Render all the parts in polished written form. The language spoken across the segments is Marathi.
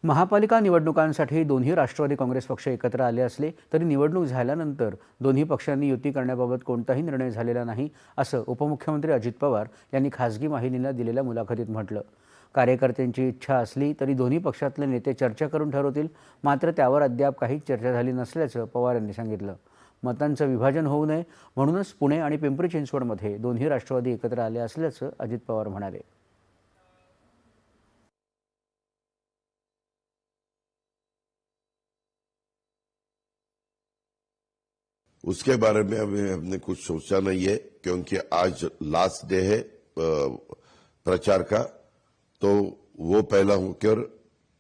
महापालिका निवडणुकांसाठी दोन्ही राष्ट्रवादी काँग्रेस पक्ष एकत्र आले असले तरी निवडणूक झाल्यानंतर दोन्ही पक्षांनी युती करण्याबाबत कोणताही निर्णय झालेला नाही, असं उपमुख्यमंत्री अजित पवार यांनी खासगी वाहिनीला दिलेल्या मुलाखतीत म्हटलं. कार्यकर्त्यांची इच्छा असली तरी दोन्ही पक्षातले नेते चर्चा करून ठरवतील, मात्र त्यावर अद्याप काहीच चर्चा झाली नसल्याचं पवार यांनी सांगितलं. मतांचं विभाजन होऊ नये म्हणूनच पुणे आणि पिंपरी चिंचवडमध्ये दोन्ही राष्ट्रवादी एकत्र आले असल्याचं अजित पवार म्हणाले. उसके बारे में अभी हमने कुछ सोचा नहीं है, क्योंकि आज लास्ट डे है प्रचार का, तो वो पहला होकर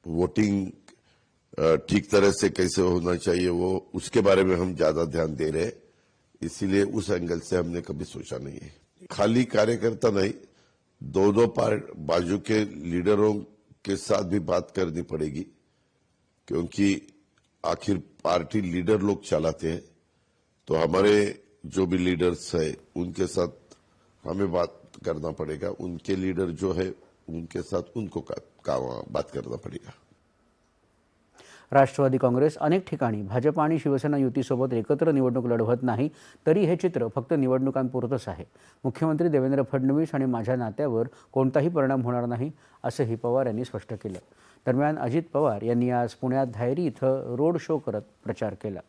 वोटिंग ठीक तरह से कैसे होना चाहिए वो उसके बारे में हम ज्यादा ध्यान दे रहे हैं. इसीलिए उस एंगल से हमने कभी सोचा नहीं है. खाली कार्यकर्ता नहीं, दो बाजू के लीडरों के साथ भी बात करनी पड़ेगी, क्योंकि आखिर पार्टी लीडर लोग चलाते हैं. तो हमारे जो भी लीडर्स है उनके साथ हमें बात करना पड़ेगा. उनके लीडर जो है उनके साथ उनको बात करना पड़ेगा. राष्ट्रवादी काँग्रेस अनेक ठिकाणी भाजप आणि शिवसेना युतीसोबत एकत्र निवडणूक लढवत नाही, तरी हे चित्र फक्त निवडणुकांपुरतंच आहे. मुख्यमंत्री देवेंद्र फडणवीस आणि माझ्या नात्यावर कोणताही परिणाम होणार नाही, असंही पवार यांनी स्पष्ट केलं. दरम्यान अजित पवार यांनी आज पुण्यात धायरी इथं रोड शो करत प्रचार केला.